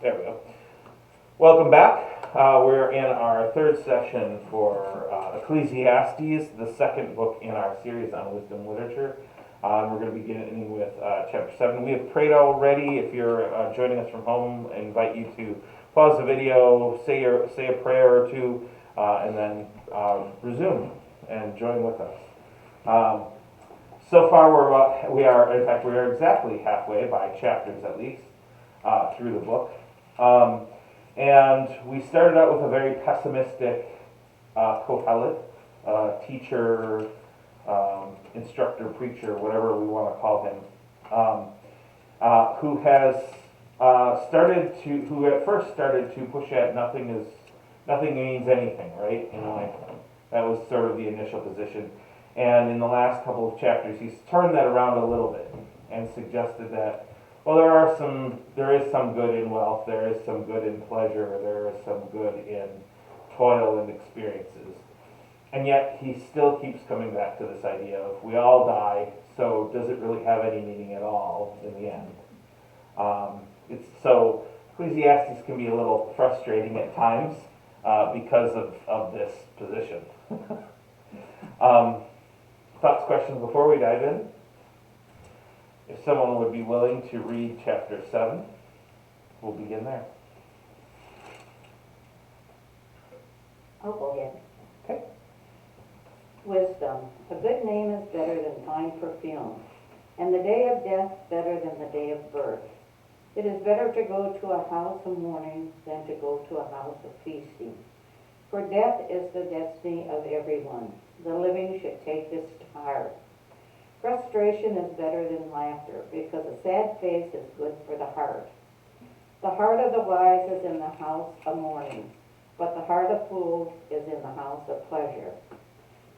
There we go. Welcome back. We're in our third session for Ecclesiastes, the second book in our series on wisdom literature. We're going to be beginning with chapter 7. We have prayed already. If you're joining us from home, I invite you to pause the video, say a prayer or two, and then resume and join with us. So far, we are exactly halfway, by chapters at least, through the book. And we started out with a very pessimistic Qohelet, teacher, instructor, preacher, whatever we want to call him, who at first started to push at nothing means anything, right? That was sort of the initial position. And in the last couple of chapters, he's turned that around a little bit and suggested that, well, there is some good in wealth, there is some good in pleasure, there is some good in toil and experiences. And yet he still keeps coming back to this idea of we all die, so does it really have any meaning at all in the end? So Ecclesiastes can be a little frustrating at times because of this position. Thoughts, questions before we dive in? If someone would be willing to read chapter 7, we'll begin there. I'll go ahead. Okay. Wisdom. A good name is better than fine perfume, and the day of death better than the day of birth. It is better to go to a house of mourning than to go to a house of feasting. For death is the destiny of everyone. The living should take this to heart. Frustration is better than laughter, because a sad face is good for the heart. The heart of the wise is in the house of mourning, but the heart of fools is in the house of pleasure.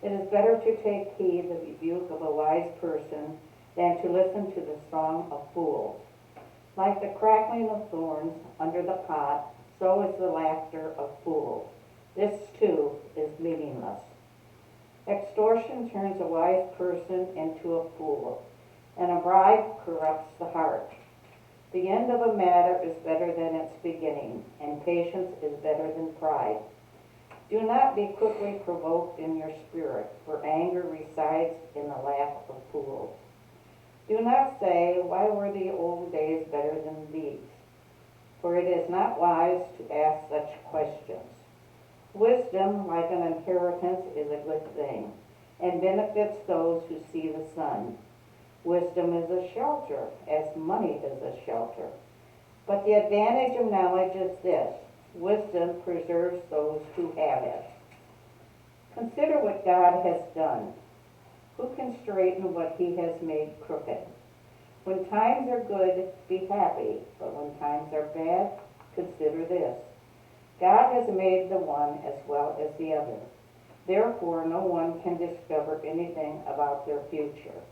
It is better to take heed the rebuke of a wise person than to listen to the song of fools. Like the crackling of thorns under the pot, so is the laughter of fools. This too is meaningless. Extortion turns a wise person into a fool, and a bribe corrupts the heart. The end of a matter is better than its beginning, and patience is better than pride. Do not be quickly provoked in your spirit, for anger resides in the lap of fools. Do not say, why were the old days better than these? For it is not wise to ask such questions. Wisdom, like an inheritance, is a good thing, and benefits those who see the sun. Wisdom is a shelter, as money is a shelter. But the advantage of knowledge is this: wisdom preserves those who have it. Consider what God has done. Who can straighten what he has made crooked? When times are good, be happy, but when times are bad, consider this: God has made the one as well as the other. Therefore, no one can discover anything about their future.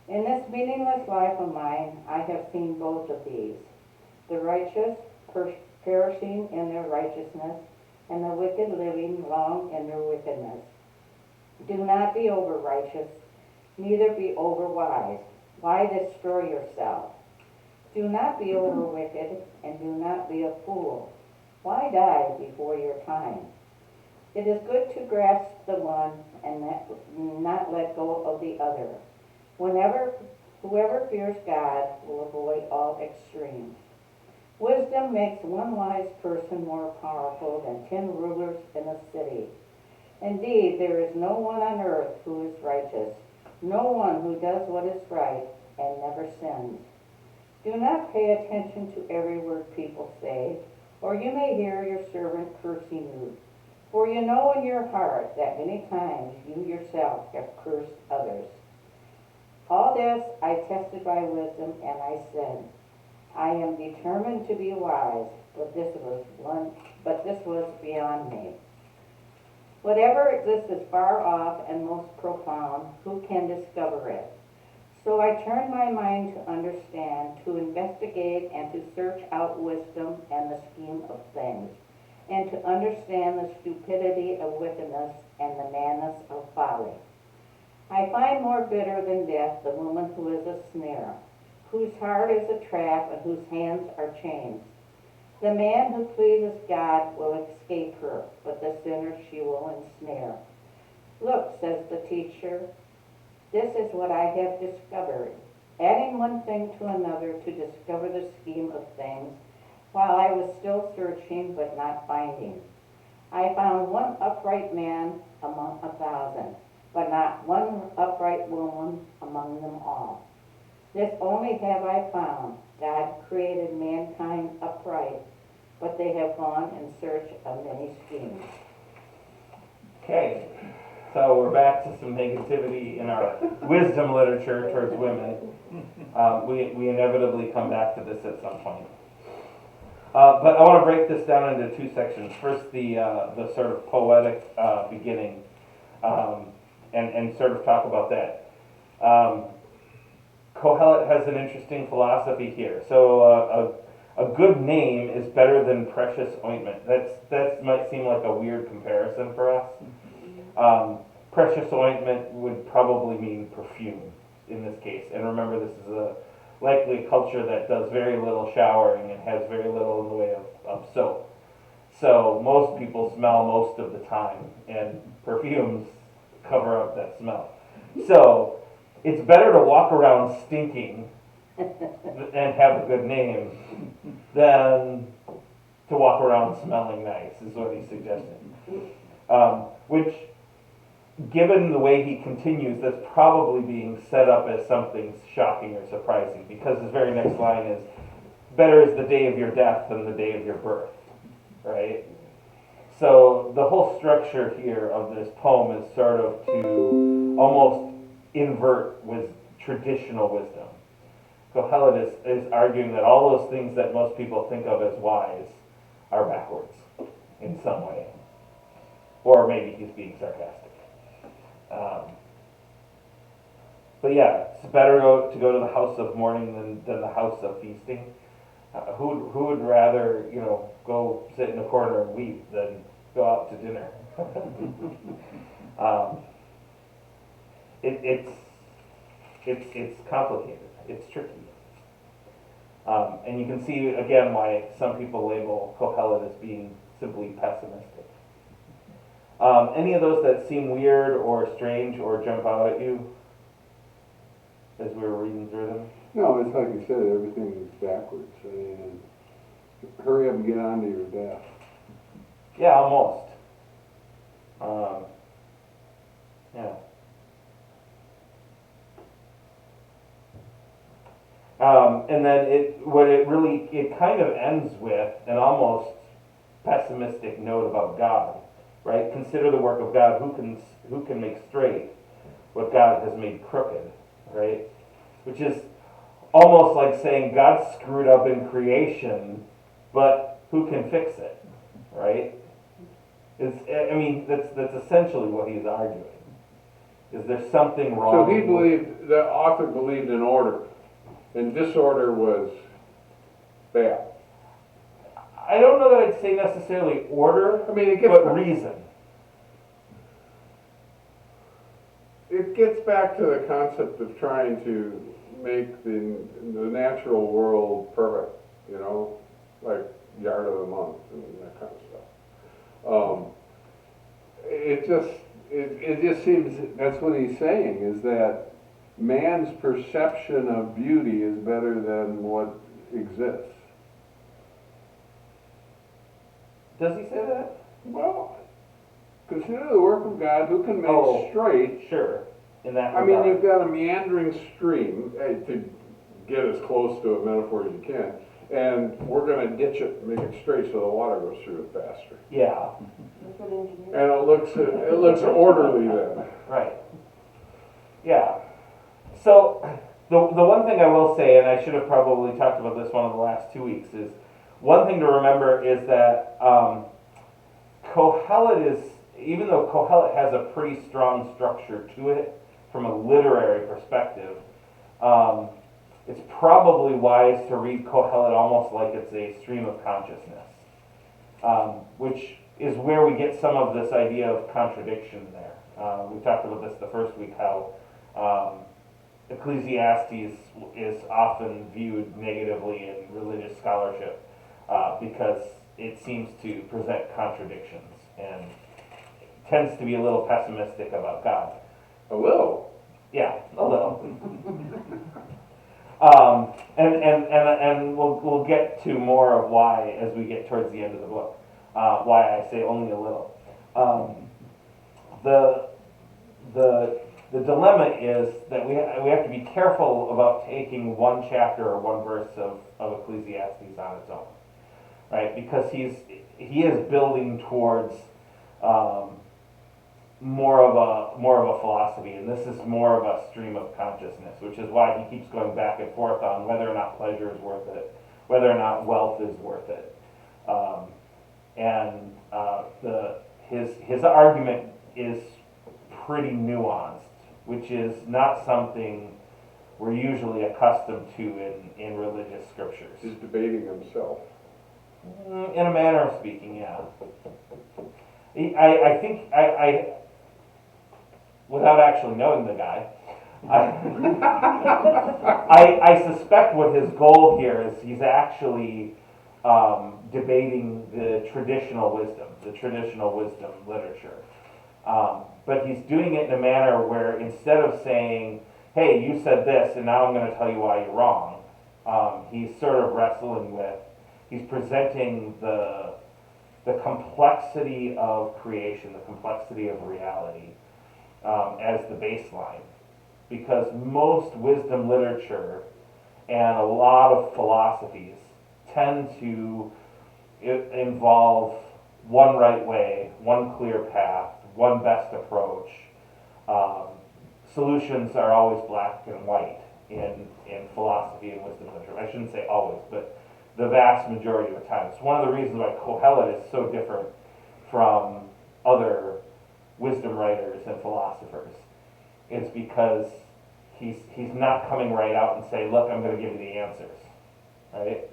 In this meaningless life of mine, I have seen both of these: the righteous perishing in their righteousness, and the wicked living long in their wickedness. Do not be over-righteous, neither be over-wise. Why destroy yourself? Do not be over-wicked, and do not be a fool. Why die before your time? It is good to grasp the one and not let go of the other. Whoever fears God will avoid all extremes. Wisdom makes one wise person more powerful than 10 rulers in a city. Indeed, there is no one on earth who is righteous, no one who does what is right and never sins. Do not pay attention to every word people say, or you may hear your servant cursing you. For you know in your heart that many times you yourself have cursed others. All this I tested by wisdom, and I said, I am determined to be wise, but this was beyond me. Whatever exists is far off and most profound. Who can discover it? So I turned my mind to understand, to investigate, and to search out wisdom and the scheme of things, and to understand the stupidity of wickedness and the madness of folly. I find more bitter than death the woman who is a snare, whose heart is a trap and whose hands are chains. The man who pleases God will escape her, but the sinner she will ensnare. Look, says the teacher, this is what I have discovered. Adding one thing to another to discover the scheme of things, while I was still searching but not finding. I found one upright man among 1,000, but not one upright woman among them all. This only have I found, God created mankind upright, but they have gone in search of many schemes. Okay, so we're back to some negativity in our wisdom literature towards women. We inevitably come back to this at some point. But I want to break this down into two sections. First, the sort of poetic beginning, and sort of talk about that. Qohelet has an interesting philosophy here. So a good name is better than precious ointment. That might seem like a weird comparison for us. Precious ointment would probably mean perfume in this case. And remember, this is likely a culture that does very little showering and has very little in the way of soap. So most people smell most of the time, and perfumes cover up that smell. So it's better to walk around stinking and have a good name than to walk around smelling nice, is what he's suggesting. Which, given the way he continues, that's probably being set up as something shocking or surprising, because his very next line is, better is the day of your death than the day of your birth, right? So the whole structure here of this poem is sort of to almost invert with traditional wisdom. Qohelet is arguing that all those things that most people think of as wise are backwards in some way. Or maybe he's being sarcastic. But yeah, it's better to go to the house of mourning than the house of feasting. Who would rather, go sit in a corner and weep than go out to dinner? It's complicated. It's tricky. And you can see again why some people label Qohelet as being simply pessimistic. Any of those that seem weird or strange or jump out at you as we were reading through them? No, it's like you said, everything is backwards. I mean, hurry up and get on to your death. Yeah, almost. Yeah. And then it kind of ends with an almost pessimistic note about God, right? Consider the work of God. Who can make straight what God has made crooked, right? Which is almost like saying God screwed up in creation, but who can fix it, right? That's essentially what he's arguing. Is there something wrong? So the author believed in order, and disorder was bad. I don't know that I'd say necessarily order, but reason. It gets back to the concept of trying to make the natural world perfect, like yard of the month and that kind of stuff. It just seems that's what he's saying, is that man's perception of beauty is better than what exists. Does he say that? Well, consider the work of God, who can make straight. Sure. In that I regard. mean, you've got a meandering stream, to get as close to a metaphor as you can, and we're going to ditch it and make it straight so the water goes through it faster. Yeah. And it looks orderly then. Right. Yeah. So the one thing I will say, and I should have probably talked about this one of the last 2 weeks, is one thing to remember is that Qohelet is, even though Qohelet has a pretty strong structure to it from a literary perspective, it's probably wise to read Qohelet almost like it's a stream of consciousness, which is where we get some of this idea of contradiction there. We talked about this the first week, how Ecclesiastes is often viewed negatively in religious scholarship. because it seems to present contradictions and tends to be a little pessimistic about God. A little. Yeah, a little. And we'll get to more of why as we get towards the end of the book. Why I say only a little. The dilemma is that we have to be careful about taking one chapter or one verse of Ecclesiastes on its own, right? Because he is building towards more of a philosophy, and this is more of a stream of consciousness, which is why he keeps going back and forth on whether or not pleasure is worth it, whether or not wealth is worth it, his argument is pretty nuanced, which is not something we're usually accustomed to in religious scriptures. He's debating himself. In a manner of speaking, yeah. I think without actually knowing the guy, I suspect what his goal here is he's actually debating the traditional wisdom literature. But he's doing it in a manner where instead of saying, hey, you said this and now I'm going to tell you why you're wrong, he's sort of wrestling with, he's presenting the complexity of creation, the complexity of reality as the baseline. Because most wisdom literature and a lot of philosophies tend to involve one right way, one clear path, one best approach. Solutions are always black and white in philosophy and wisdom literature. I shouldn't say always, but the vast majority of the time. It's one of the reasons why Qohelet is so different from other wisdom writers and philosophers. It's because he's not coming right out and saying, look, I'm going to give you the answers, right?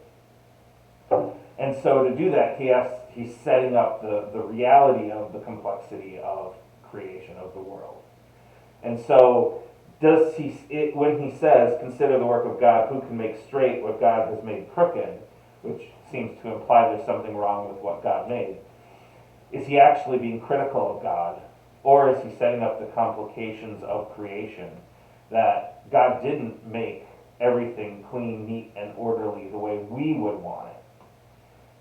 And so to do that, he's setting up the reality of the complexity of creation of the world. And so when he says, consider the work of God, who can make straight what God has made crooked, which seems to imply there's something wrong with what God made, is he actually being critical of God, or is he setting up the complications of creation that God didn't make everything clean, neat, and orderly the way we would want it?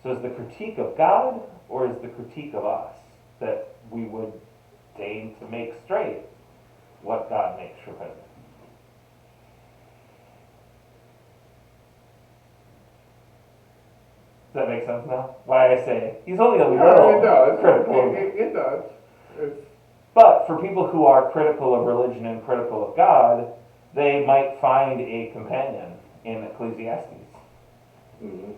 So is the critique of God, or is the critique of us that we would deign to make straight what God makes crooked? Does that make sense now? Why I say he's only a little It does. critical. It does. But for people who are critical of religion and critical of God, they might find a companion in Ecclesiastes. Mm-hmm.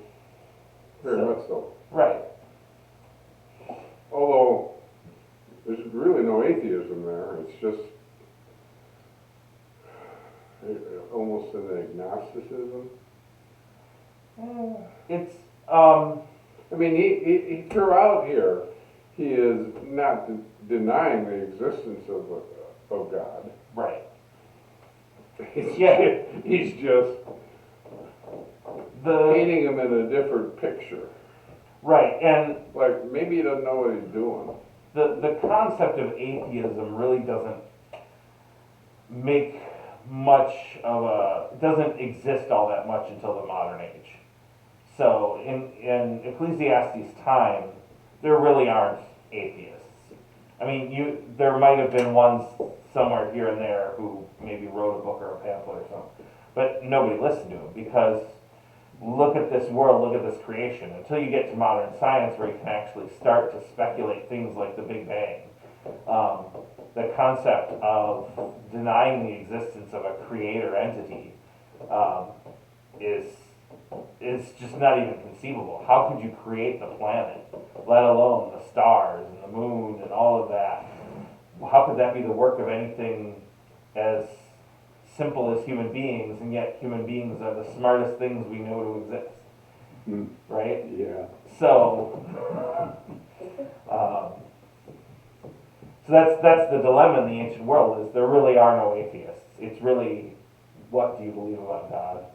Very much so. Right. Although there's really no atheism there. It's just almost an agnosticism. It's I mean, he throughout here, he is not denying the existence of God. right. He's just painting him in a different picture. Right, and Like, maybe he doesn't know what he's doing. the concept of atheism really doesn't make much of doesn't exist all that much until the modern age. So in Ecclesiastes' time, there really aren't atheists. I mean, there might have been ones somewhere here and there who maybe wrote a book or a pamphlet or something, but nobody listened to him because look at this world, look at this creation. Until you get to modern science where you can actually start to speculate things like the Big Bang, the concept of denying the existence of a creator entity is just not even conceivable. How could you create the planet, let alone the stars and the moon and all of that? How could that be the work of anything as simple as human beings, and yet human beings are the smartest things we know to exist, right? Yeah. So that's the dilemma in the ancient world, is there really are no atheists. It's really, what do you believe about God?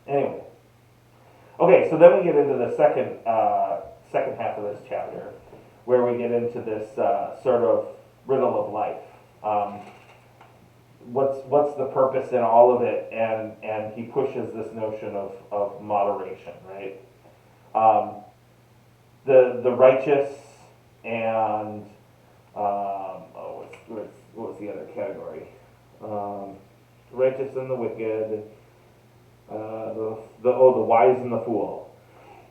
Anyway, Okay, so then we get into the second half of this chapter, where we get into this sort of riddle of life. What's the purpose in all of it? And he pushes this notion of moderation, right? The righteous and what was the other category? Righteous and the wicked. The wise and the fool.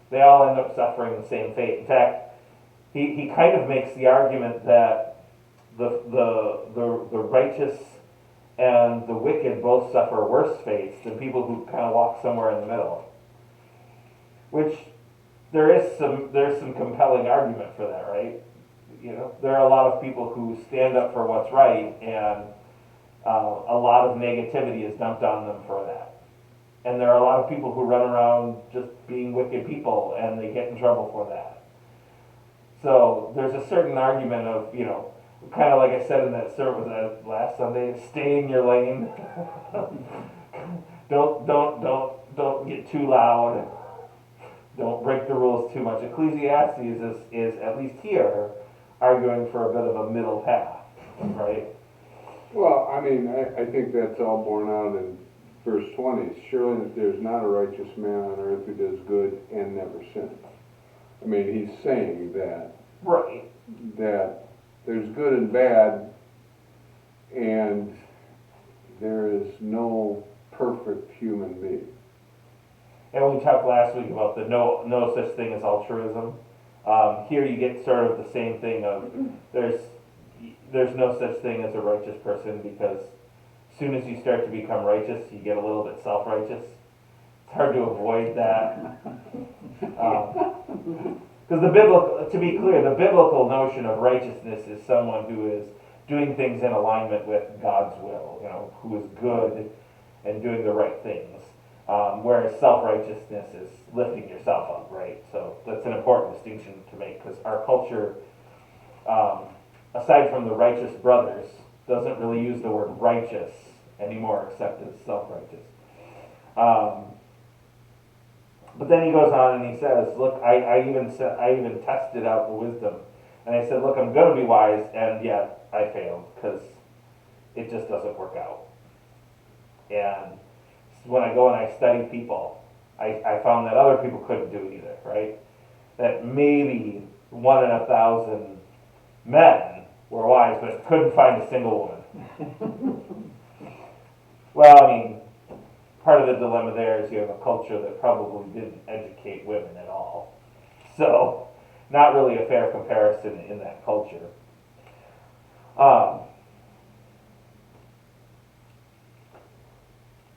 They all end up suffering the same fate. In fact, he kind of makes the argument that the righteous and the wicked both suffer worse fates than people who kind of walk somewhere in the middle. Which there's some compelling argument for that, right? There are a lot of people who stand up for what's right, and a lot of negativity is dumped on them for that. And there are a lot of people who run around just being wicked people, and they get in trouble for that. So there's a certain argument of, kind of like I said in that service last Sunday, stay in your lane. Don't get too loud. Don't break the rules too much. Ecclesiastes is at least here arguing for a bit of a middle path, right? Well, I mean, I think that's all borne out in verse 20. Surely there's not a righteous man on earth who does good and never sins. I mean, he's saying that. Right. That there's good and bad, and there is no perfect human being. And we talked last week about the no such thing as altruism. Here you get sort of the same thing of there's no such thing as a righteous person, because as soon as you start to become righteous, you get a little bit self-righteous. It's hard to avoid that. Because to be clear, the biblical notion of righteousness is someone who is doing things in alignment with God's will, who is good and doing the right things. Whereas self-righteousness is lifting yourself up, right? So that's an important distinction to make, because our culture, aside from the righteous brothers, doesn't really use the word righteous anymore, except as self-righteous. But then he goes on and he says, look, I even tested out the wisdom. And I said, look, I'm going to be wise, and yet I failed, because it just doesn't work out. And when I go and I study people, I found that other people couldn't do it either, right? That maybe 1 in 1,000 men were wise, but couldn't find a single woman. Well, I mean, part of the dilemma there is you have a culture that probably didn't educate women at all. So, not really a fair comparison in that culture. But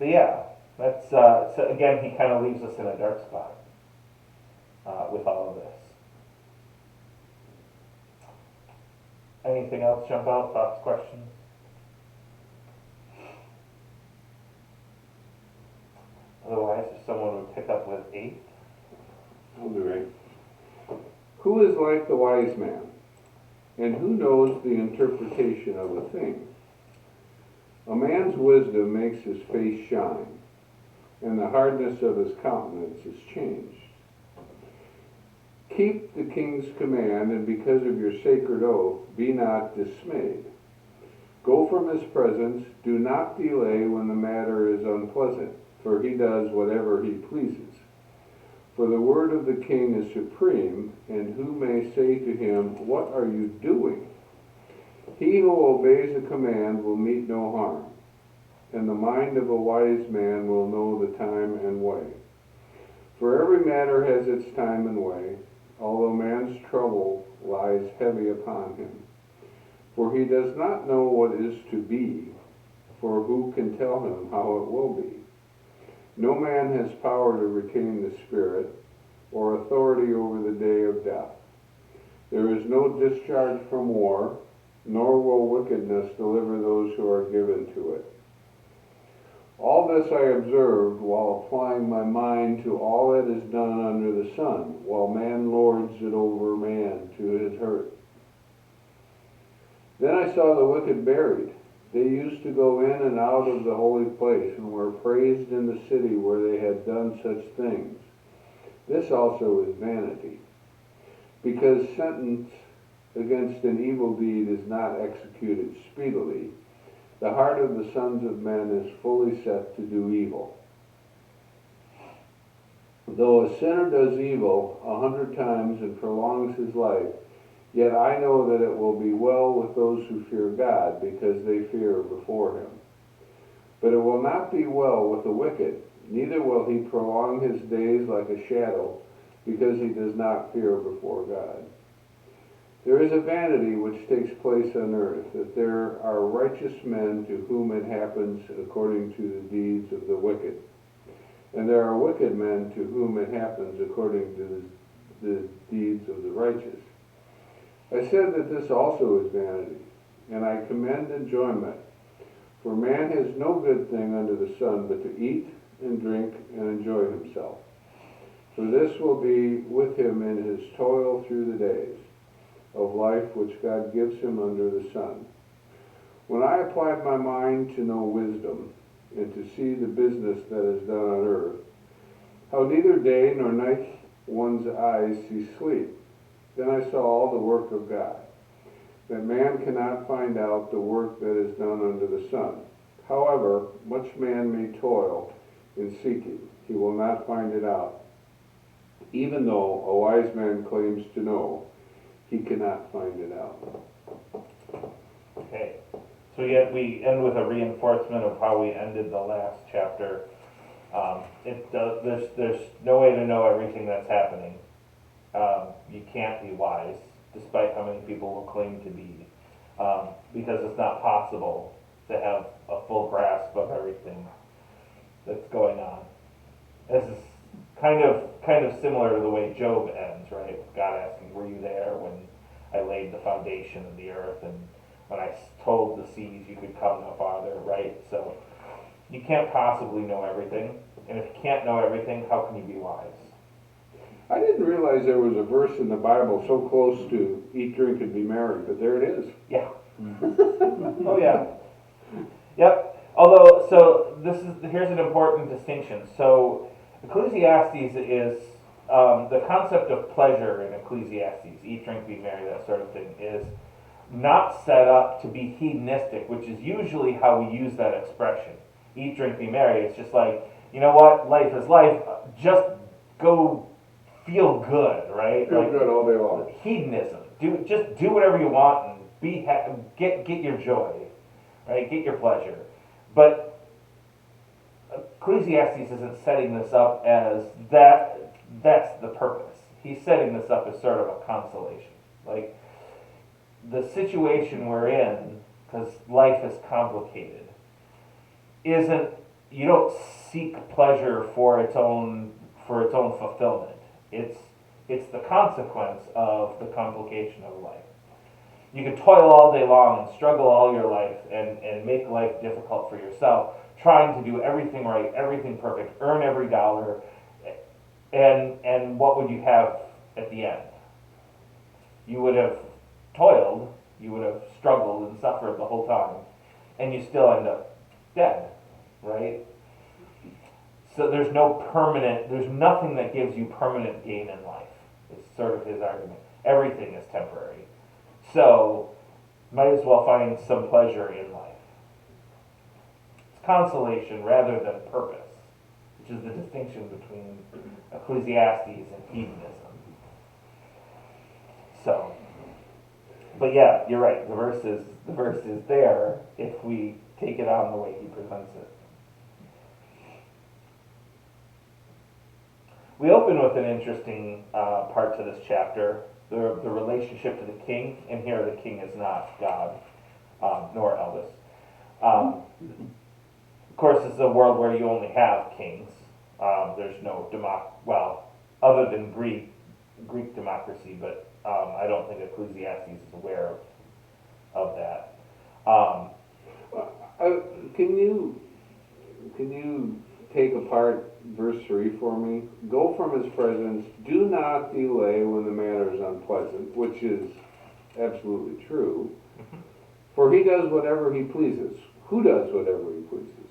yeah, that's so again, he kind of leaves us in a dark spot with all of this. Anything else jump out? Thoughts, questions? Otherwise, if someone would pick up with 8. I'll do it. Who is like the wise man, and who knows the interpretation of a thing? A man's wisdom makes his face shine, and the hardness of his countenance is changed. Keep the king's command, and because of your sacred oath, be not dismayed. Go from his presence, do not delay when the matter is unpleasant, for he does whatever he pleases. For the word of the king is supreme, and who may say to him, what are you doing? He who obeys a command will meet no harm, and the mind of a wise man will know the time and way. For every matter has its time and way, although man's trouble lies heavy upon him. For he does not know what is to be, for who can tell him how it will be? No man has power to retain the spirit, or authority over the day of death. There is no discharge from war, nor will wickedness deliver those who are given to it. All this I observed while applying my mind to all that is done under the sun, while man lords it over man to his hurt. Then I saw the wicked buried. They used to go in and out of the holy place, and were praised in the city where they had done such things. This also is vanity, because sentence against an evil deed is not executed speedily. The heart of the sons of men is fully set to do evil. Though a sinner does evil 100 times and prolongs his life, yet I know that it will be well with those who fear God, because they fear before him. But it will not be well with the wicked, neither will he prolong his days like a shadow, because he does not fear before God. There is a vanity which takes place on earth, that there are righteous men to whom it happens according to the deeds of the wicked, and there are wicked men to whom it happens according to the deeds of the righteous. I said that this also is vanity, and I commend enjoyment. For man has no good thing under the sun but to eat and drink and enjoy himself. For this will be with him in his toil through the days of life which God gives him under the sun. When I applied my mind to know wisdom, and to see the business that is done on earth, how neither day nor night one's eyes see sleep, then I saw all the work of God, that man cannot find out the work that is done under the sun. However, much man may toil in seeking, he will not find it out. Even though a wise man claims to know, he cannot find it out. Okay. So yet we end with a reinforcement of how we ended the last chapter. There's no way to know everything that's happening. You can't be wise, despite how many people will claim to be, because it's not possible to have a full grasp of everything that's going on. This is kind of similar to the way Job ends, right? God asking, "Were you there when I laid the foundation of the earth, and when I told the seas you could come no farther," right? So you can't possibly know everything, and if you can't know everything, how can you be wise? I didn't realize there was a verse in the Bible so close to eat, drink, and be merry, but there it is. Yeah. Oh yeah. Yep. Although, so here's an important distinction. So Ecclesiastes is the concept of pleasure in Ecclesiastes, eat, drink, be merry, that sort of thing, is not set up to be hedonistic, which is usually how we use that expression. Eat, drink, be merry. It's just like, you know what, life is life. Just go feel good, right? Feel like, good all day long. Hedonism. Just do whatever you want and get your joy, right? Get your pleasure. But Ecclesiastes isn't setting this up as that. That's the purpose. He's setting this up as sort of a consolation. Like, the situation we're in, because life is complicated, isn't, you don't seek pleasure for its own fulfillment. It's the consequence of the complication of life. You can toil all day long and struggle all your life and make life difficult for yourself, trying to do everything right, everything perfect, earn every dollar, and what would you have at the end? You would have toiled, you would have struggled and suffered the whole time, and you still end up dead, right? So there's nothing that gives you permanent gain in life. It's sort of his argument. Everything is temporary. So, might as well find some pleasure in life. It's consolation rather than purpose, which is the distinction between Ecclesiastes and hedonism. So, but yeah, you're right. The verse is there if we take it on the way he presents it. We open with an interesting part to this chapter, the relationship to the king, and here the king is not God, nor Elvis. Of course, this is a world where you only have kings. There's no other than Greek democracy, but I don't think Ecclesiastes is aware of that. Can you take apart verse 3 for me? Go from his presence, do not delay when the matter is unpleasant, which is absolutely true. For he does whatever he pleases. Who does whatever he pleases?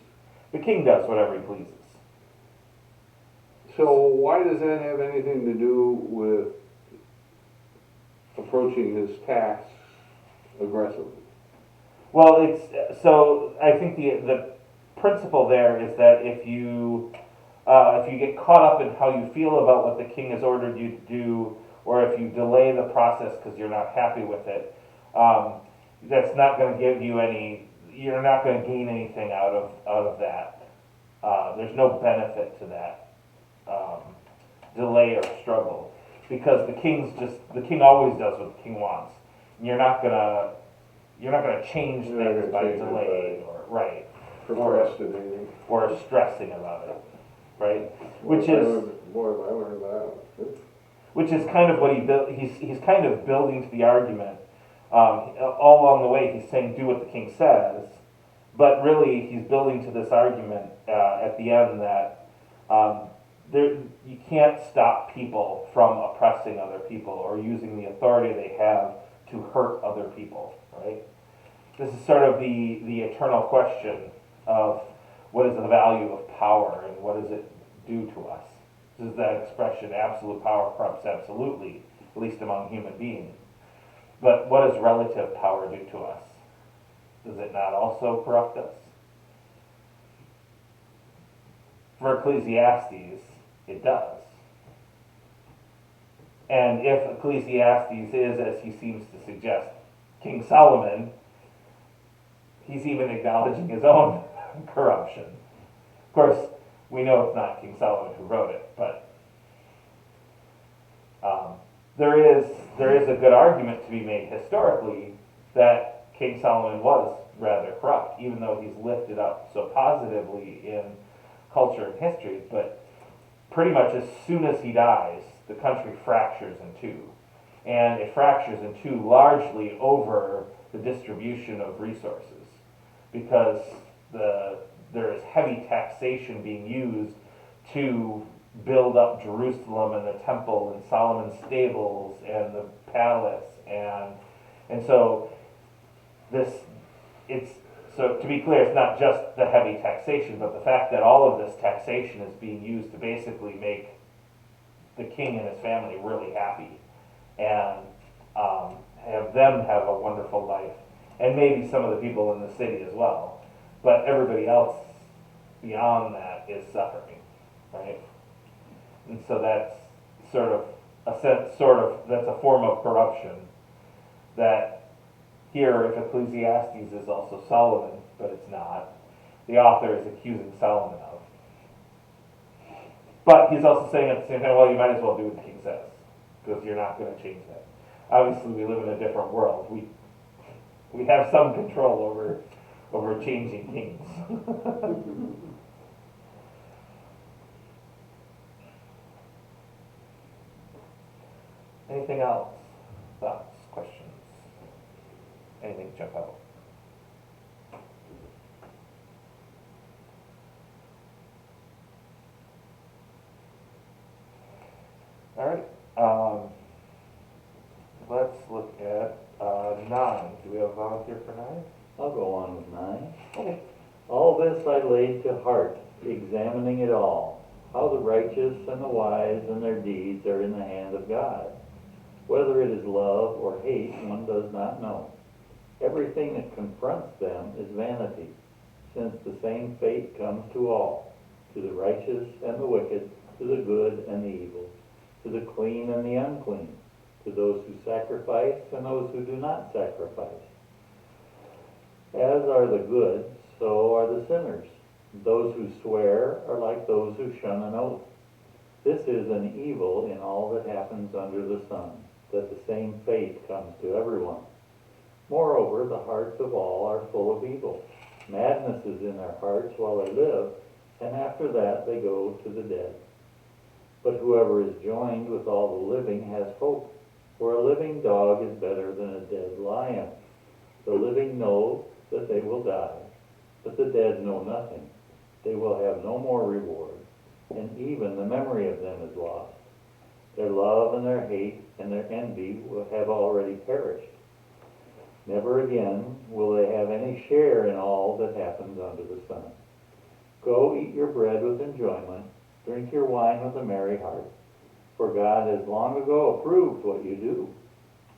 The king does whatever he pleases. So why does that have anything to do with approaching his tax aggressively? Well, so I think the principle there is that if you get caught up in how you feel about what the king has ordered you to do, or if you delay the process because you're not happy with it, that's not going to give you any. You're not going to gain anything out of that. There's no benefit to that delay or struggle, because the king always does what the king wants. And you're not gonna change You're not things gonna by change it delaying by or procrastinating. or stressing about it, right? Which is Boy, if I learned that. which is kind of what he built. He's kind of building to the argument. All along the way, he's saying, "Do what the king says," but really, he's building to this argument at the end that you can't stop people from oppressing other people or using the authority they have to hurt other people. Right? This is sort of the eternal question of what is the value of power and what does it do to us. This is that expression, absolute power corrupts absolutely, at least among human beings. But what does relative power do to us? Does it not also corrupt us? For Ecclesiastes, it does. And if Ecclesiastes is, as he seems to suggest, King Solomon, he's even acknowledging his own corruption. Of course, we know it's not King Solomon who wrote it, but there is a good argument to be made historically that King Solomon was rather corrupt, even though he's lifted up so positively in culture and history. But pretty much as soon as he dies, the country fractures in two. And it fractures in two largely over the distribution of resources, because there is heavy taxation being used to build up Jerusalem and the temple and Solomon's stables and the palace, and so so to be clear, it's not just the heavy taxation, but the fact that all of this taxation is being used to basically make the king and his family really happy and have them have a wonderful life, and maybe some of the people in the city as well, but everybody else beyond that is suffering, right? And so that's sort of that's a form of corruption that here, if Ecclesiastes is also Solomon, but it's not, the author is accusing Solomon of. But he's also saying at the same time, well, you might as well do what the king says, because you're not going to change that. Obviously, we live in a different world. We have some control over changing kings. Anything else? Thoughts, questions? Anything jump out? All right. Let's look at 9. Do we have a volunteer for 9? I'll go on with 9. Okay. All this I laid to heart, examining it all, how the righteous and the wise and their deeds are in the hand of God. Whether it is love or hate, one does not know. Everything that confronts them is vanity, since the same fate comes to all, to the righteous and the wicked, to the good and the evil, to the clean and the unclean, to those who sacrifice and those who do not sacrifice. As are the good, so are the sinners. Those who swear are like those who shun an oath. This is an evil in all that happens under the sun, that the same fate comes to everyone. Moreover, the hearts of all are full of evil. Madness is in their hearts while they live, and after that they go to the dead. But whoever is joined with all the living has hope, for a living dog is better than a dead lion. The living know that they will die, but the dead know nothing. They will have no more reward, and even the memory of them is lost. Their love and their hate and their envy will have already perished. Never again will they have any share in all that happens under the sun. Go eat your bread with enjoyment, Drink your wine with a merry heart, for God has long ago approved what you do.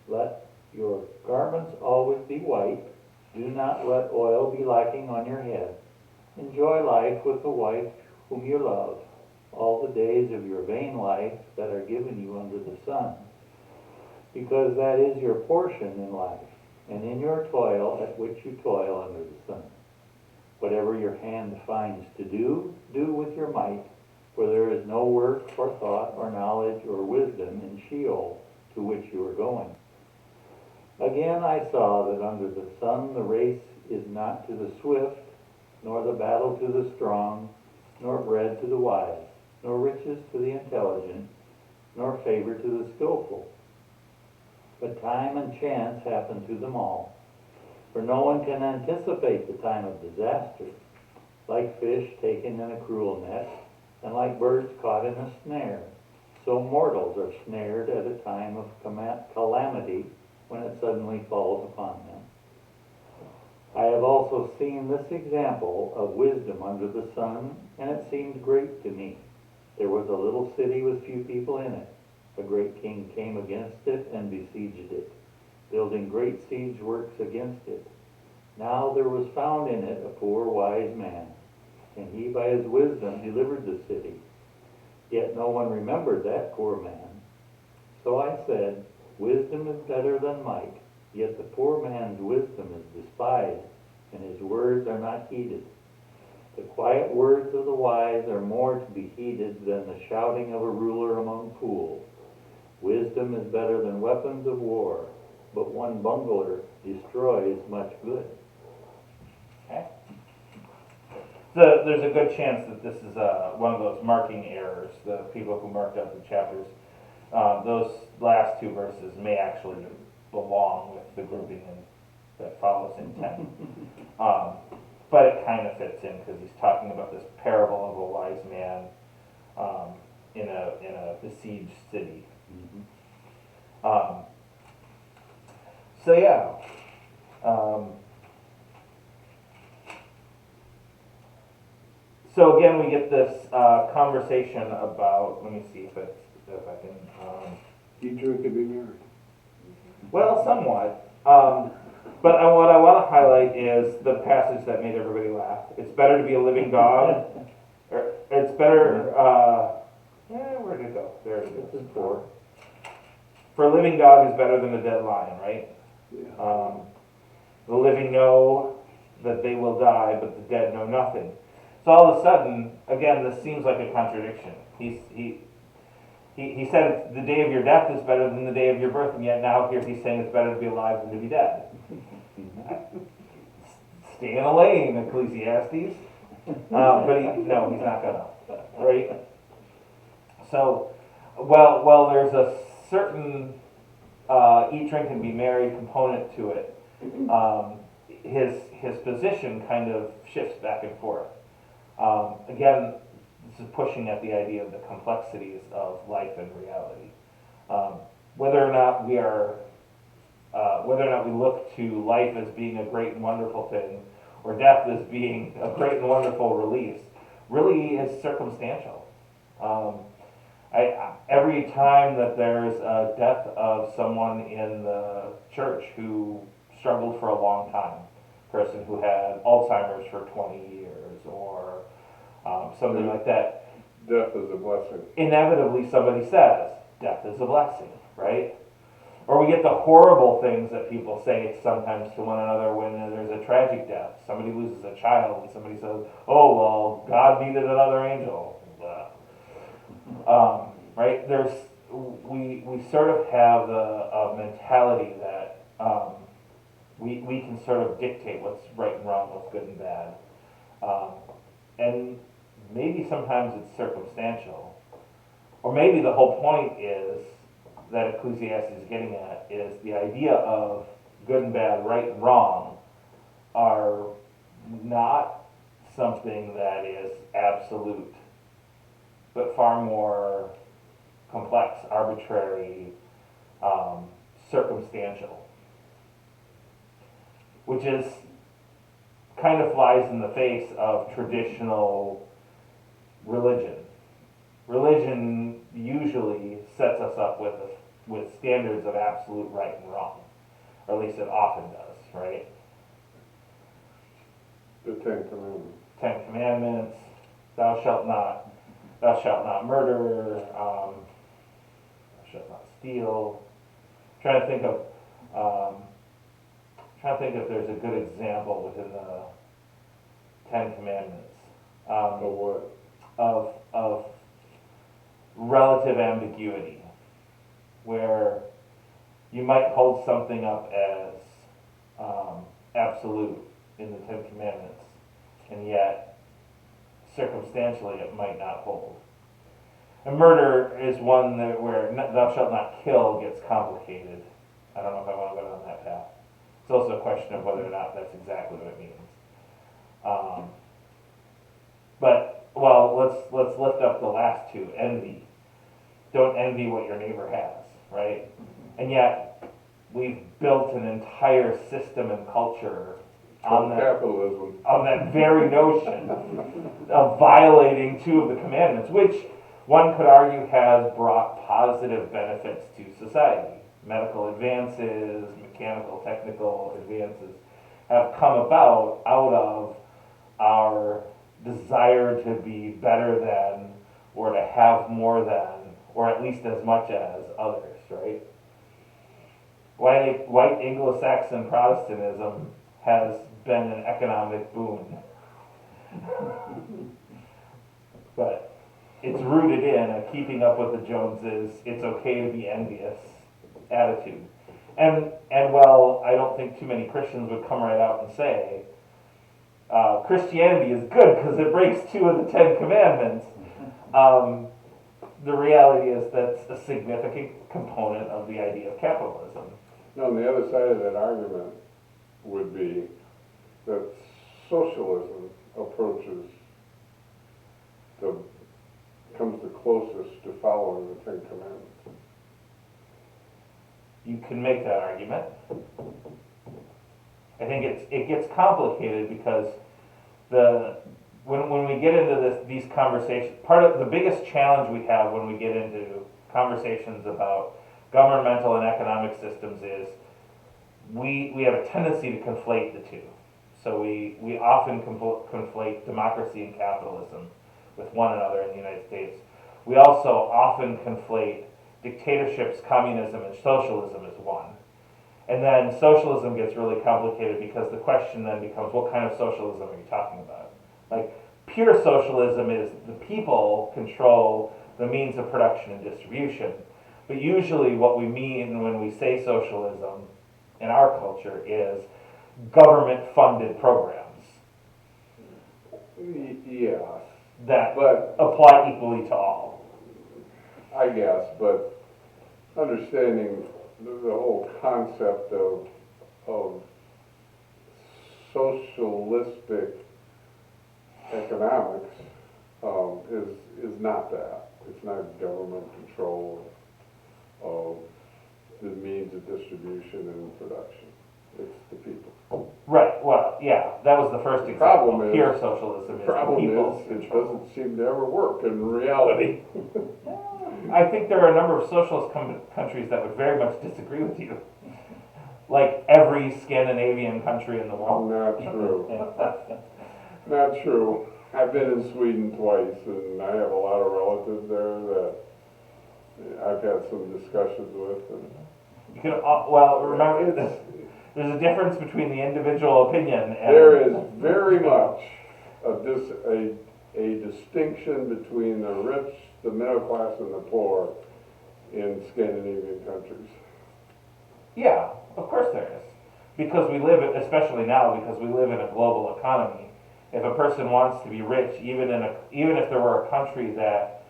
Let your garments always be white. Do not let oil be lacking on your head. Enjoy life with the wife whom you love, all the days of your vain life that are given you under the sun, because that is your portion in life, and in your toil at which you toil under the sun. Whatever your hand finds to do, do with your might, for there is no work or thought or knowledge or wisdom in Sheol, to which you are going. Again I saw that under the sun the race is not to the swift, nor the battle to the strong, nor bread to the wise, nor riches to the intelligent, nor favor to the skillful. But time and chance happen to them all. For no one can anticipate the time of disaster. Like fish taken in a cruel net, and like birds caught in a snare, so mortals are snared at a time of calamity when it suddenly falls upon them. I have also seen this example of wisdom under the sun, and it seemed great to me. There was a little city with few people in it. A great king came against it and besieged it, building great siege works against it. Now there was found in it a poor wise man, and he by his wisdom delivered the city. Yet no one remembered that poor man. So I said, wisdom is better than might, yet the poor man's wisdom is despised, and his words are not heeded. The quiet words of the wise are more to be heeded than the shouting of a ruler among fools. Wisdom is better than weapons of war, but one bungler destroys much good. Okay. So there's a good chance that this is one of those marking errors. The people who marked up the chapters, those last two verses may actually belong with the grouping that follows in 10. But it kind of fits in because he's talking about this parable of a wise man in a besieged city. So yeah. So again, we get this conversation about. Let me see if I can. Eat, drink, and be merry. Well, somewhat. But what I want to highlight is the passage that made everybody laugh. It's better to be a living dog. Or it's better. Where did it go? There it is. This is 4. For a living dog is better than a dead lion, right? Yeah. The living know that they will die, but the dead know nothing. So all of a sudden, again, this seems like a contradiction. He said the day of your death is better than the day of your birth, and yet now here he's saying it's better to be alive than to be dead. Stay in a lane, Ecclesiastes. But he's not gonna, right? So, well, there's a certain eat, drink, and be merry component to it. His position kind of shifts back and forth. Again, this is pushing at the idea of the complexities of life and reality. Whether or not we look to life as being a great and wonderful thing, or death as being a great and wonderful release, really is circumstantial. Every time that there's a death of someone in the church who struggled for a long time, person who had Alzheimer's for 20 years, or something like that, Death is a blessing. inevitably somebody says, death is a blessing, right? Or we get the horrible things that people say sometimes to one another when there's a tragic death. Somebody loses a child and somebody says, oh, well, God needed another angel. Right? We sort of have a mentality that we can sort of dictate what's right and wrong, what's good and bad. And maybe sometimes it's circumstantial. Or maybe the whole point is that Ecclesiastes is getting at is the idea of good and bad, right and wrong, are not something that is absolute, but far more complex, arbitrary, circumstantial, which is kind of flies in the face of traditional religion. religion usually sets us up with standards of absolute right and wrong, or at least it often does, right? The Ten Commandments. Ten Commandments, thou shalt not murder, thou shalt not steal. Trying to think if there's a good example within the Ten Commandments. Of what? Of relative ambiguity, where you might hold something up as absolute in the Ten Commandments, and yet circumstantially it might not hold. And murder is one where thou shalt not kill gets complicated. I don't know if I want to go down that path. It's also a question of whether or not that's exactly what it means. Let's lift up the last two. Envy. Don't envy what your neighbor has, right? And yet we've built an entire system and culture on Capitalism. on that very notion of violating two of the commandments, which one could argue has brought positive benefits to society. Medical advances, mechanical, technical advances have come about out of our desire to be better than, or to have more than, or at least as much as others, right? White Anglo-Saxon Protestantism has been an economic boon. But it's rooted in a keeping up with the Joneses, it's okay to be envious attitude. And while I don't think too many Christians would come right out and say, Christianity is good because it breaks two of the Ten Commandments, the reality is that's a significant component of the idea of capitalism. No, and the other side of that argument would be that socialism comes the closest to following the Ten Commandments. You can make that argument. I think it gets complicated because when we get into these conversations, part of the biggest challenge we have when we get into conversations about governmental and economic systems is we have a tendency to conflate the two. So we often conflate democracy and capitalism with one another in the United States. We also often conflate dictatorships, communism, and socialism as one. And then socialism gets really complicated because the question then becomes, what kind of socialism are you talking about? Like, pure socialism is the people control the means of production and distribution. But usually what we mean when we say socialism in our culture is government-funded programs Yes, that but apply equally to all. I guess, but understanding the whole concept of socialistic economics is not that. It's not government control of the means of distribution and production. It's the people. Right, well, yeah, that was the first example. Problem is- Pure socialism The is the problem people's is, it control. doesn't seem to ever work in reality. I think there are a number of socialist countries that would very much disagree with you. Like every Scandinavian country in the world. Not true. Not true. I've been in Sweden twice, and I have a lot of relatives there that I've had some discussions with. And You can, well, remember this. There's a difference between the individual opinion and... there is very much a distinction between the rich, the middle class, and the poor in Scandinavian countries. Yeah, of course there is. Because we live, especially now, because we live in a global economy. If a person wants to be rich, even if there were a country that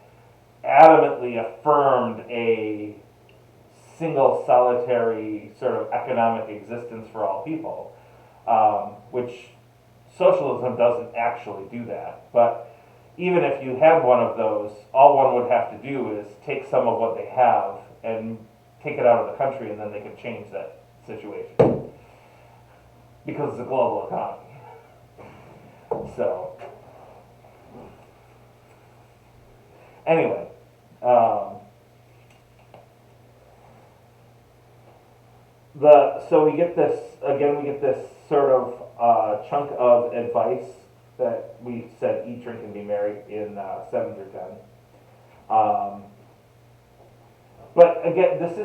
adamantly affirmed a single solitary sort of economic existence for all people, which socialism doesn't actually do that. But even if you had one of those, all one would have to do is take some of what they have and take it out of the country, and then they could change that situation. Because it's a global economy. Anyway, so we get this sort of chunk of advice that we said eat, drink, and be merry in 7 through 10. But again, this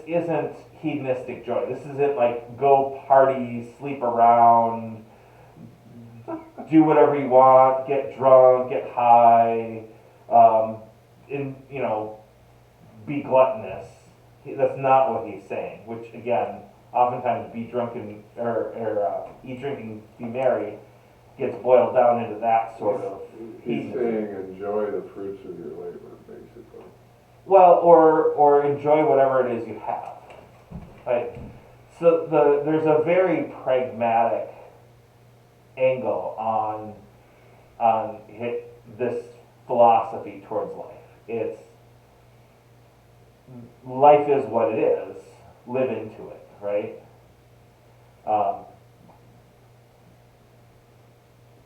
isn't hedonistic joy. This isn't like go party, sleep around, do whatever you want, get drunk, get high, be gluttonous. That's not what he's saying. Which again, oftentimes be drunk and or eat, drink, and be merry gets boiled down into that sort of. He's saying enjoy the fruits of your labor, basically. Well, or enjoy whatever it is you have. Right? So there's a very pragmatic angle on this philosophy towards life. It's life is what it is. Live into it, right?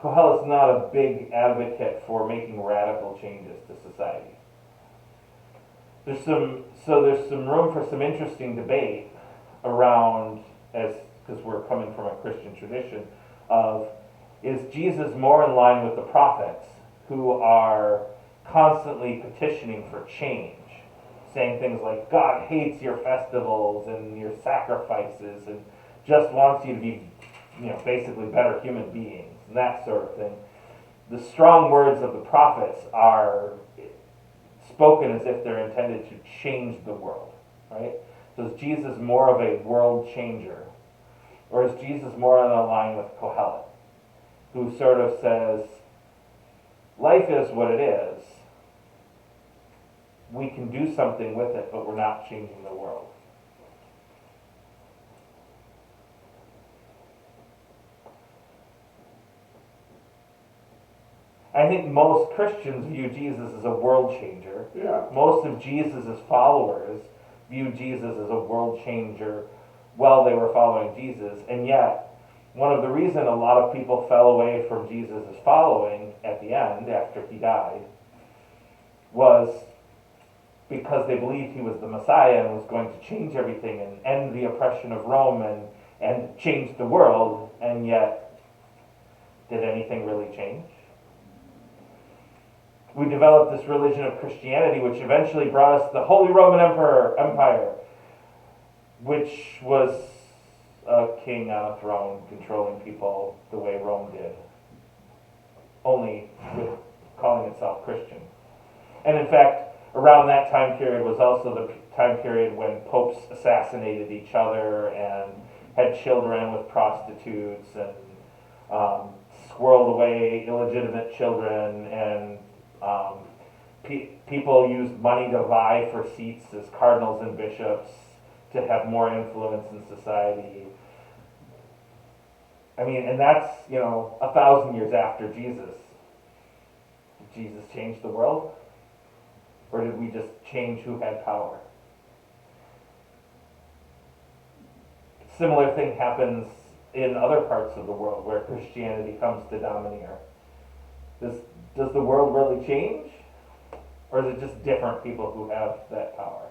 Qohelet's not a big advocate for making radical changes to society. There's some room for some interesting debate around, because we're coming from a Christian tradition, of is Jesus more in line with the prophets who are constantly petitioning for change, saying things like God hates your festivals and your sacrifices and just wants you to be, basically better human beings and that sort of thing. The strong words of the prophets are spoken as if they're intended to change the world, right? So is Jesus more of a world changer? Or is Jesus more on the line with Qohelet, who sort of says, life is what it is. We can do something with it, but we're not changing the world. I think most Christians view Jesus as a world changer. Yeah. Most of Jesus' followers view Jesus as a world changer while they were following Jesus. And yet, one of the reasons a lot of people fell away from Jesus' following at the end, after he died, was because they believed he was the Messiah and was going to change everything and end the oppression of Rome and change the world. And yet, did anything really change? We developed this religion of Christianity, which eventually brought us the Holy Roman Empire, which was a king on a throne controlling people the way Rome did, only with calling itself Christian. And in fact, around that time period was also the time period when popes assassinated each other and had children with prostitutes and squirreled away illegitimate children, and people used money to vie for seats as cardinals and bishops to have more influence in society. I mean, and that's, 1,000 years after Jesus. Did Jesus change the world? Or did we just change who had power? Similar thing happens in other parts of the world where Christianity comes to domineer. Does the world really change? Or is it just different people who have that power?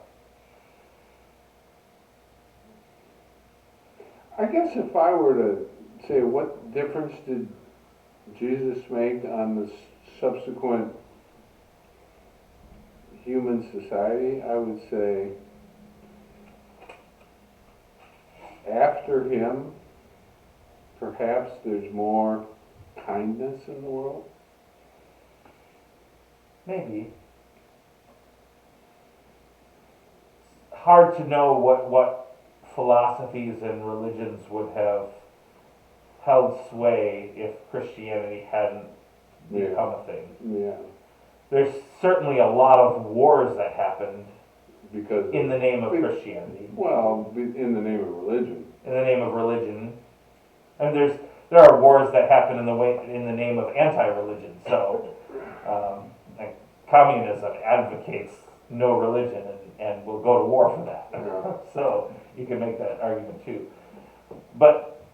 I guess if I were to say what difference did Jesus make on the subsequent human society, I would say after him, perhaps there's more kindness in the world. Maybe. Hard to know what philosophies and religions would have held sway if Christianity hadn't become a thing. Yeah. There's certainly a lot of wars that happened Because in the name of Christianity. Well, in the name of religion. In the name of religion. And there are wars that happen in the name of anti-religion. So like communism advocates no religion and will go to war for that. Yeah. So you can make that argument too. But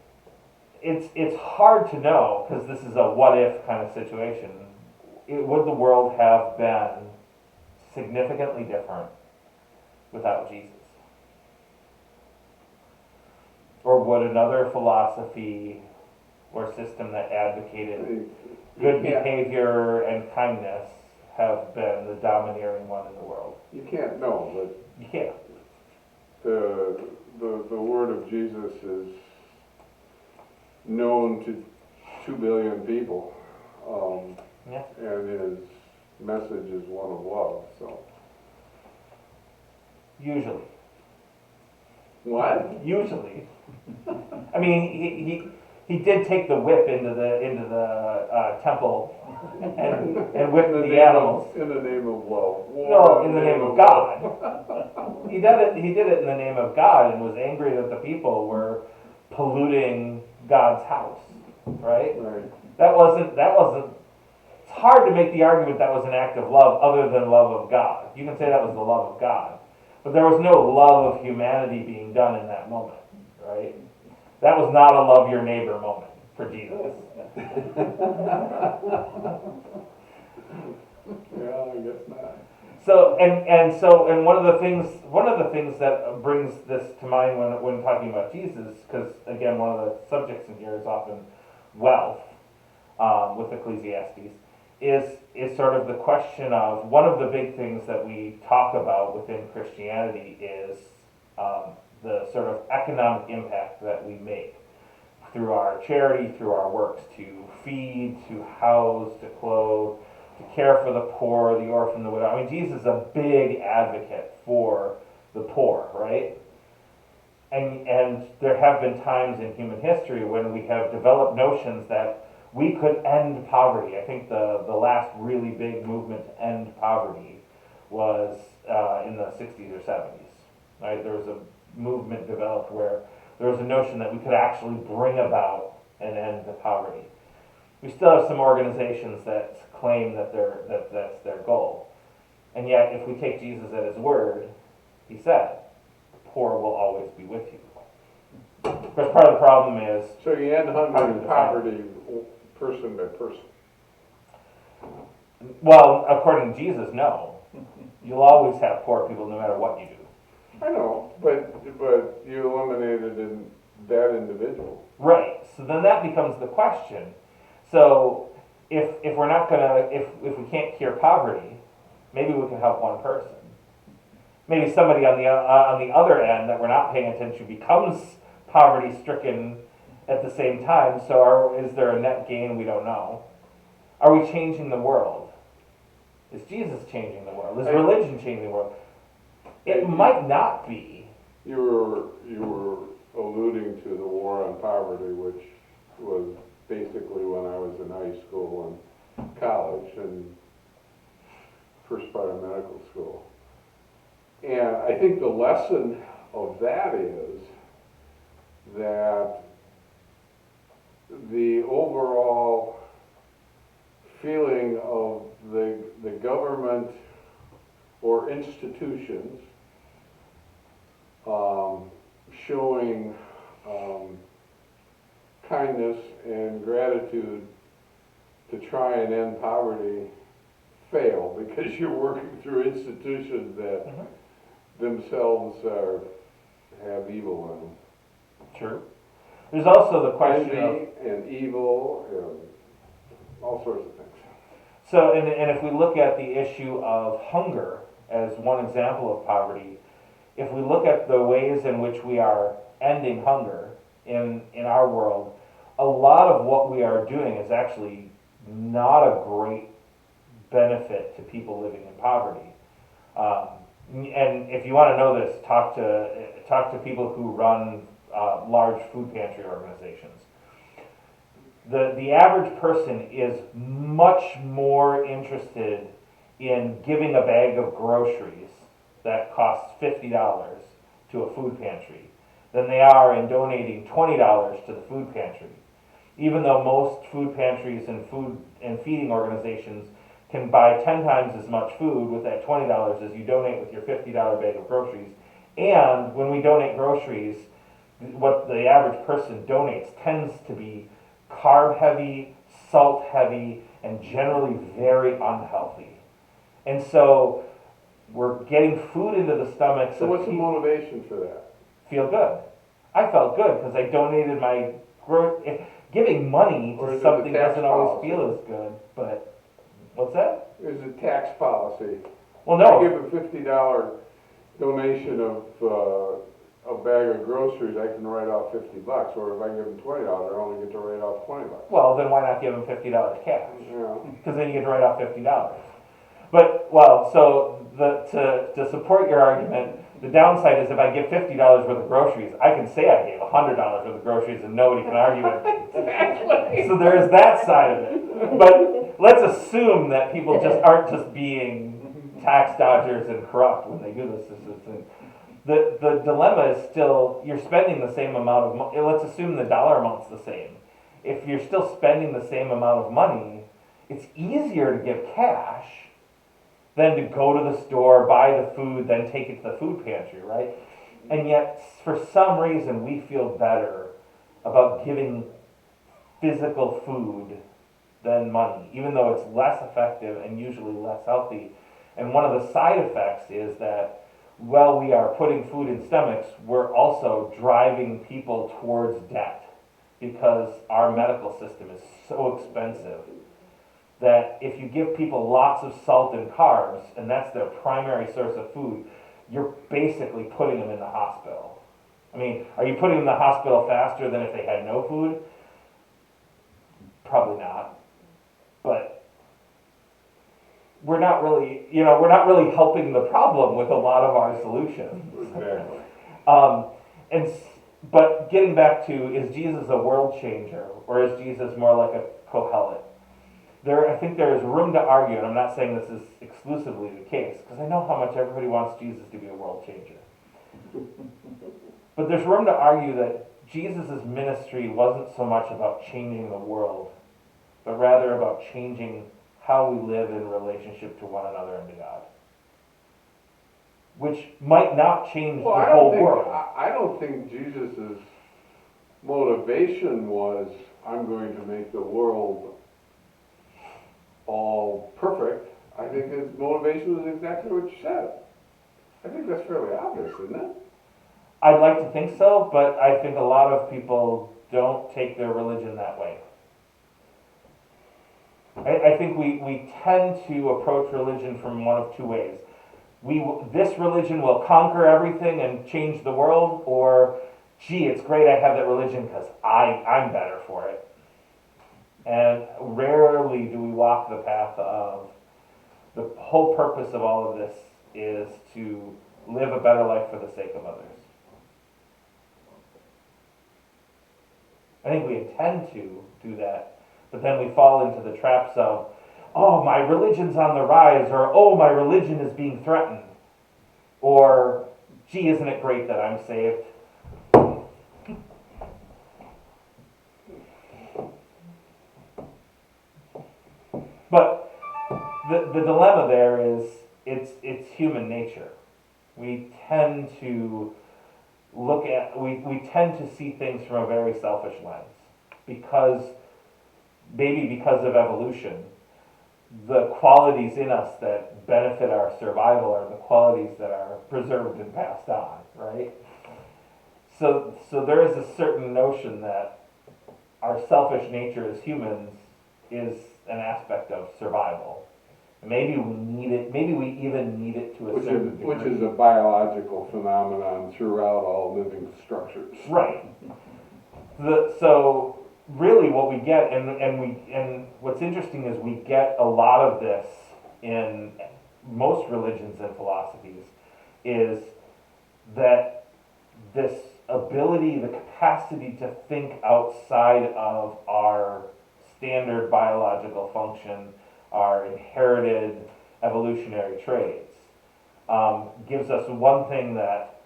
it's hard to know, because this is a what if kind of situation. Would the world have been significantly different without Jesus? Or would another philosophy or system that advocated good Yeah. behavior and kindness have been the domineering one in the world? You can't know, but You can't. the word of Jesus is known to 2 billion people, Yeah. and his message is one of love. So Usually. what? Usually. I mean, he did take the whip into the temple and whip the animals. In the name of love. No, in the name of God. He did it in the name of God, and was angry that the people were polluting God's house. Right? Right. That wasn't. It's hard to make the argument that was an act of love other than love of God. You can say that was the love of God, but there was no love of humanity being done in that moment. Right? That was not a love your neighbor moment for Jesus. Yeah, I guess not. So and one of the things that brings this to mind when talking about Jesus, because again one of the subjects in here is often wealth with Ecclesiastes, is sort of the question of one of the big things that we talk about within Christianity is the sort of economic impact that we make through our charity, through our works to feed, to house, to clothe, to care for the poor, the orphan, the widow. I mean, Jesus is a big advocate for the poor, right? And there have been times in human history when we have developed notions that we could end poverty. I think the last really big movement to end poverty was in the 60s or 70s, right? There was a movement developed where there was a notion that we could actually bring about an end to poverty. We still have some organizations that claim that that's their goal. And yet, if we take Jesus at his word, he said, the poor will always be with you. Because part of the problem is... So you end hunger and poverty person by person. Well, according to Jesus, no. You'll always have poor people no matter what you do. I know, but you eliminated in that individual. Right. So then that becomes the question. So if we're not gonna, if we can't cure poverty, maybe we can help one person. Maybe somebody on the other end that we're not paying attention to becomes poverty stricken at the same time. So is there a net gain? We don't know. Are we changing the world? Is Jesus changing the world? Is religion changing the world? It might not be. You were alluding to the war on poverty, which was basically when I was in high school and college and first part of medical school. And I think the lesson of that is that the overall feeling of the government or institutions showing kindness and gratitude to try and end poverty fail because you're working through institutions that themselves have evil in them. True. There's also the question Envy and evil and all sorts of things. So, and if we look at the issue of hunger as one example of poverty, if we look at the ways in which we are ending hunger in our world, a lot of what we are doing is actually not a great benefit to people living in poverty. And if you want to know this, talk to people who run large food pantry organizations. The average person is much more interested in giving a bag of groceries that costs $50 to a food pantry than they are in donating $20 to the food pantry. Even though most food pantries and food and feeding organizations can buy 10 times as much food with that $20 as you donate with your $50 bag of groceries. And when we donate groceries, what the average person donates tends to be carb heavy, salt heavy, and generally very unhealthy. And so we're getting food into the stomachs So of what's the people. motivation for that? Feel good. I felt good because I donated my giving money Or to is it something the tax doesn't always policy? feel as good. But what's that? Is it tax policy? Well, I no. give a $50 donation of a bag of groceries, I can write off $50. Or if I give them $20, I only get to write off $20. Well, then why not give them $50 cash? Yeah. Because then you get to write off $50. But so to support your argument, the downside is if I give $50 worth of groceries, I can say I gave $100 worth of groceries and nobody can argue with me. So there is that side of it. But let's assume that people just aren't just being tax dodgers and corrupt when they do this. The dilemma is still you're spending the same amount of money. Let's assume the dollar amount's the same. If you're still spending the same amount of money, it's easier to give cash than to go to the store, buy the food, then take it to the food pantry, right? And yet, for some reason, we feel better about giving physical food than money, even though it's less effective and usually less healthy. And one of the side effects is that while we are putting food in stomachs, we're also driving people towards debt because our medical system is so expensive that if you give people lots of salt and carbs, and that's their primary source of food, you're basically putting them in the hospital. I mean, are you putting them in the hospital faster than if they had no food? Probably not. But we're not really helping the problem with a lot of our solutions. Exactly. But getting back to, is Jesus a world changer, or is Jesus more like a Qohelet? I think there is room to argue, and I'm not saying this is exclusively the case, because I know how much everybody wants Jesus to be a world changer. But there's room to argue that Jesus' ministry wasn't so much about changing the world, but rather about changing how we live in relationship to one another and to God. Which might not change Well, the whole world. I don't think Jesus' motivation was, I'm going to make the world all perfect. I think his motivation was exactly what you said. I think that's fairly obvious, isn't it? I'd like to think so, but I think a lot of people don't take their religion that way. I think we tend to approach religion from one of two ways. This religion will conquer everything and change the world, or, gee, it's great I have that religion because I'm better for it. And rarely do we walk the path of the whole purpose of all of this is to live a better life for the sake of others. I think we intend to do that, but then we fall into the traps of, oh, my religion's on the rise, or oh, my religion is being threatened, or gee, isn't it great that I'm saved? But the dilemma there is it's human nature. We tend to we tend to see things from a very selfish lens because of evolution. The qualities in us that benefit our survival are the qualities that are preserved and passed on, right? So there is a certain notion that our selfish nature as humans is an aspect of survival. Maybe we need it. Maybe we even need it to a certain degree. Which is a biological phenomenon throughout all living structures. Right. So really, what we get, and what's interesting is we get a lot of this in most religions and philosophies, is that this ability, the capacity to think outside of our standard biological function, our inherited evolutionary traits, gives us one thing that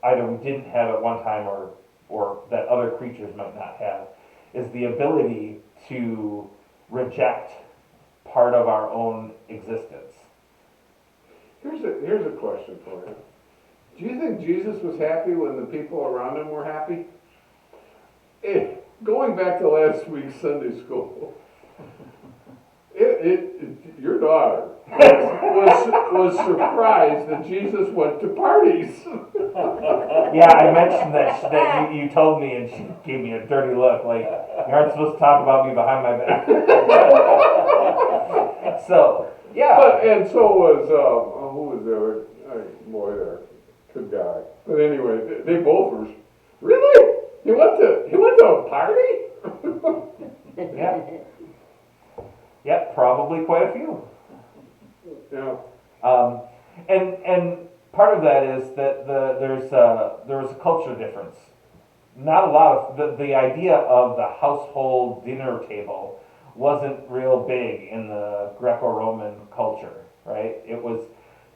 either we didn't have at one time or that other creatures might not have, is the ability to reject part of our own existence. Here's a question for you. Do you think Jesus was happy when the people around him were happy? Going back to last week's Sunday school, your daughter was surprised that Jesus went to parties. Yeah, I mentioned that you told me, and she gave me a dirty look, like, you aren't supposed to talk about me behind my back. So, yeah. But, and so was, who was the other, boy there, good guy. But anyway, they both were, really? He went to a party? Yeah. Yep, probably quite a few. Yeah. And part of that is that there was a culture difference. Not a lot of the idea of the household dinner table wasn't real big in the Greco-Roman culture, right? It was,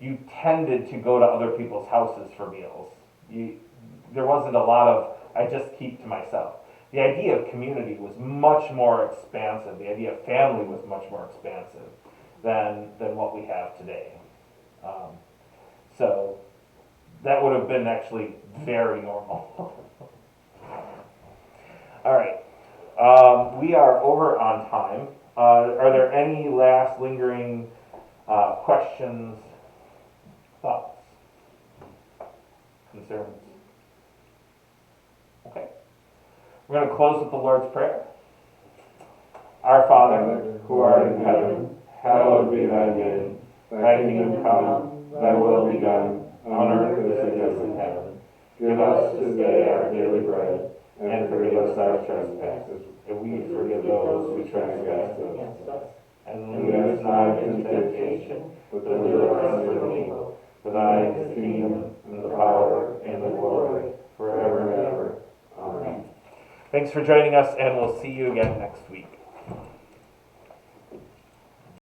you tended to go to other people's houses for meals. There wasn't a lot of, I just keep to myself. The idea of community was much more expansive. The idea of family was much more expansive than what we have today. So that would have been actually very normal. All right. We are over on time. Are there any last lingering questions, thoughts, concerns? Okay. We're going to close with the Lord's Prayer. Our Father, who art in heaven, hallowed be thy name. Thy kingdom come, thy will be done, on earth as it is in heaven. Give us this day our daily bread, and forgive us our trespasses, and we forgive those who trespass against us. And lead us not into temptation, but deliver us from evil. For thine is the kingdom, and the power, and the glory, forever and ever. Amen. Thanks for joining us, and we'll see you again next week.